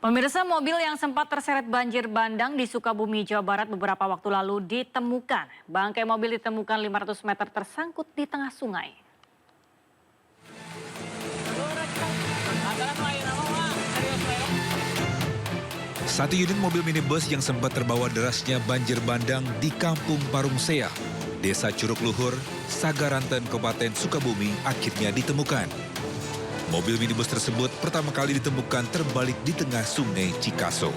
Pemirsa, mobil yang sempat terseret banjir bandang di Sukabumi, Jawa Barat beberapa waktu lalu ditemukan. Bangkai mobil ditemukan 500 meter tersangkut di tengah sungai. Satu unit mobil minibus yang sempat terbawa derasnya banjir bandang di Kampung Parungsea, Desa Curug Luhur, Sagaranten, Kabupaten Sukabumi akhirnya ditemukan. Mobil minibus tersebut pertama kali ditemukan terbalik di tengah Sungai Cikaso.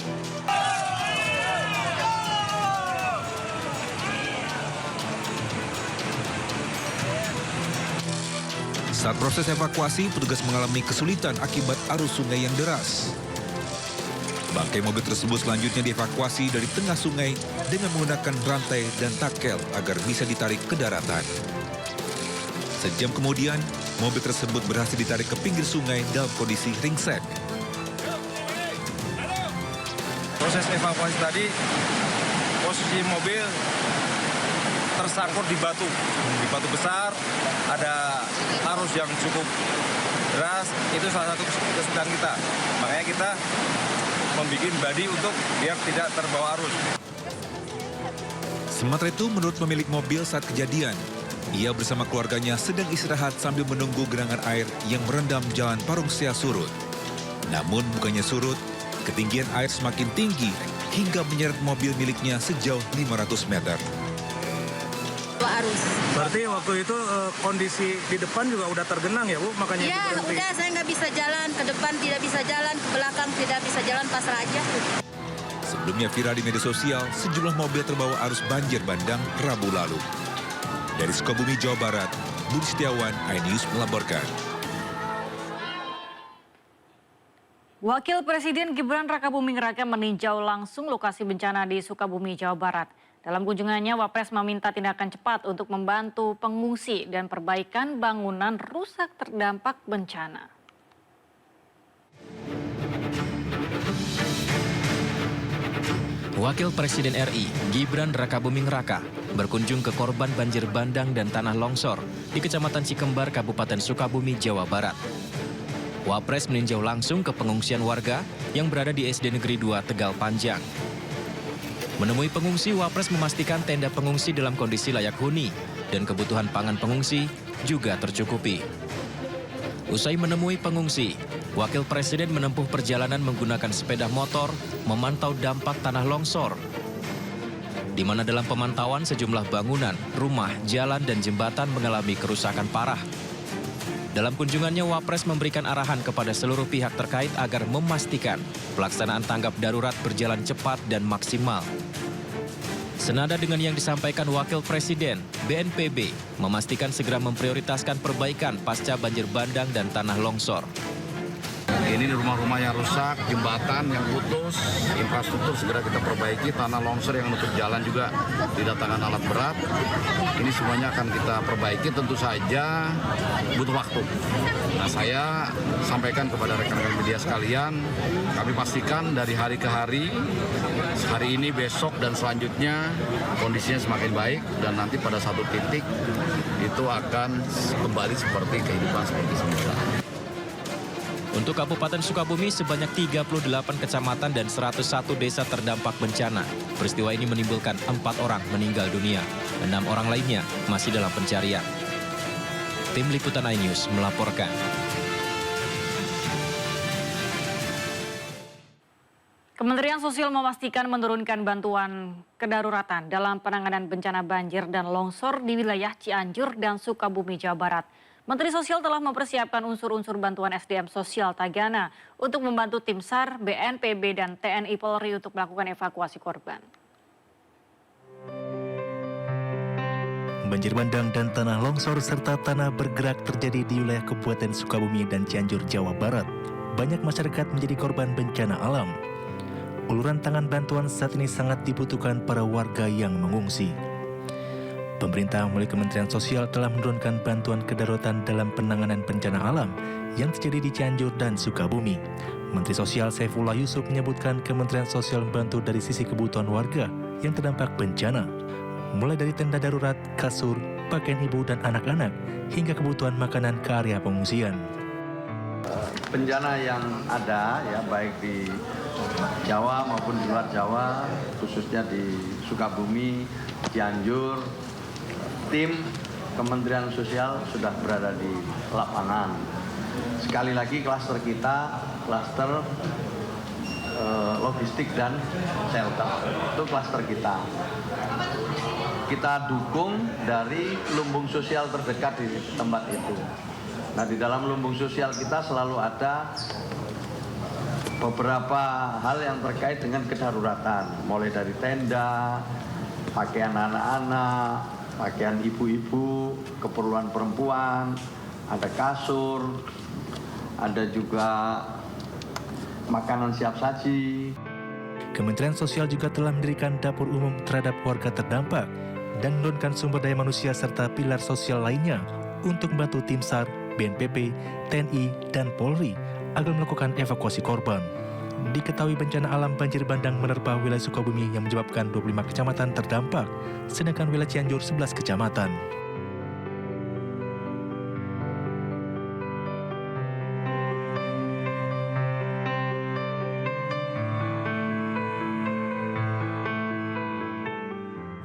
Saat proses evakuasi, petugas mengalami kesulitan akibat arus sungai yang deras. Bangkai mobil tersebut selanjutnya dievakuasi dari tengah sungai dengan menggunakan rantai dan takel agar bisa ditarik ke daratan. Sejam kemudian, mobil tersebut berhasil ditarik ke pinggir sungai dalam kondisi ringsek. Proses evakuasi tadi, posisi mobil tersangkut di batu besar, ada arus yang cukup deras, itu salah satu kesulitan kita. Makanya kita membuat bodi untuk biar tidak terbawa arus. Sementara itu, menurut pemilik mobil saat kejadian, ia bersama keluarganya sedang istirahat sambil menunggu genangan air yang merendam jalan Parungsea surut. Namun bukannya surut, ketinggian air semakin tinggi hingga menyeret mobil miliknya sejauh 500 meter. Arus. Berarti waktu itu kondisi di depan juga udah tergenang ya Bu? Makanya ya, berhenti. Udah saya nggak bisa jalan, ke depan tidak bisa jalan, ke belakang tidak bisa jalan, pasrah aja. Sebelumnya viral di media sosial, sejumlah mobil terbawa arus banjir bandang Rabu lalu. Dari Sukabumi, Jawa Barat, Budi Setiawan, iNews melaporkan. Wakil Presiden Gibran Rakabuming Raka meninjau langsung lokasi bencana di Sukabumi, Jawa Barat. Dalam kunjungannya, Wapres meminta tindakan cepat untuk membantu pengungsi dan perbaikan bangunan rusak terdampak bencana. Wakil Presiden RI Gibran Rakabuming Raka berkunjung ke korban banjir bandang dan tanah longsor di Kecamatan Cikembar, Kabupaten Sukabumi, Jawa Barat. Wapres meninjau langsung ke pengungsian warga yang berada di SD Negeri 2 Tegal Panjang. Menemui pengungsi, Wapres memastikan tenda pengungsi dalam kondisi layak huni dan kebutuhan pangan pengungsi juga tercukupi. Usai menemui pengungsi, Wakil Presiden menempuh perjalanan menggunakan sepeda motor memantau dampak tanah longsor, di mana dalam pemantauan sejumlah bangunan, rumah, jalan, dan jembatan mengalami kerusakan parah. Dalam kunjungannya, Wapres memberikan arahan kepada seluruh pihak terkait agar memastikan pelaksanaan tanggap darurat berjalan cepat dan maksimal. Senada dengan yang disampaikan Wakil Presiden, BNPB memastikan segera memprioritaskan perbaikan pasca banjir bandang dan tanah longsor. Ini rumah-rumah yang rusak, jembatan yang putus, infrastruktur segera kita perbaiki, tanah longsor yang menutup jalan juga didatangkan alat berat. Ini semuanya akan kita perbaiki, tentu saja butuh waktu. Nah, saya sampaikan kepada rekan-rekan media sekalian, kami pastikan dari hari ke hari ini, besok, dan selanjutnya kondisinya semakin baik dan nanti pada satu titik itu akan kembali seperti kehidupan seperti semula. Untuk Kabupaten Sukabumi, sebanyak 38 kecamatan dan 101 desa terdampak bencana. Peristiwa ini menimbulkan 4 orang meninggal dunia, 6 orang lainnya masih dalam pencarian. Tim Liputan iNews melaporkan. Kementerian Sosial memastikan menurunkan bantuan kedaruratan dalam penanganan bencana banjir dan longsor di wilayah Cianjur dan Sukabumi, Jawa Barat. Menteri Sosial telah mempersiapkan unsur-unsur bantuan SDM Sosial Tagana untuk membantu tim SAR, BNPB, dan TNI Polri untuk melakukan evakuasi korban. Banjir bandang dan tanah longsor serta tanah bergerak terjadi di wilayah Kabupaten Sukabumi dan Cianjur, Jawa Barat. Banyak masyarakat menjadi korban bencana alam. Uluran tangan bantuan saat ini sangat dibutuhkan para warga yang mengungsi. Pemerintah melalui Kementerian Sosial telah menurunkan bantuan kedaruratan dalam penanganan bencana alam yang terjadi di Cianjur dan Sukabumi. Menteri Sosial Saifullah Yusuf menyebutkan Kementerian Sosial membantu dari sisi kebutuhan warga yang terdampak bencana, mulai dari tenda darurat, kasur, pakaian ibu dan anak-anak, hingga kebutuhan makanan ke area pengungsian. bencana yang ada ya baik di Jawa maupun di luar Jawa, khususnya di Sukabumi, Cianjur, tim Kementerian Sosial sudah berada di lapangan. Sekali lagi klaster kita, klaster logistik dan shelter, itu klaster kita. Kita dukung dari lumbung sosial terdekat di tempat itu. Nah, di dalam lumbung sosial kita selalu ada beberapa hal yang terkait dengan kedaruratan, mulai dari tenda, pakaian anak-anak, pakaian ibu-ibu, keperluan perempuan, ada kasur, ada juga makanan siap saji. Kementerian Sosial juga telah mendirikan dapur umum terhadap warga terdampak dan menurunkan sumber daya manusia serta pilar sosial lainnya untuk membantu tim SAR, BNPB, TNI, dan Polri agar melakukan evakuasi korban. Diketahui bencana alam banjir bandang menerpa wilayah Sukabumi yang menyebabkan 25 kecamatan terdampak, sedangkan wilayah Cianjur 11 kecamatan.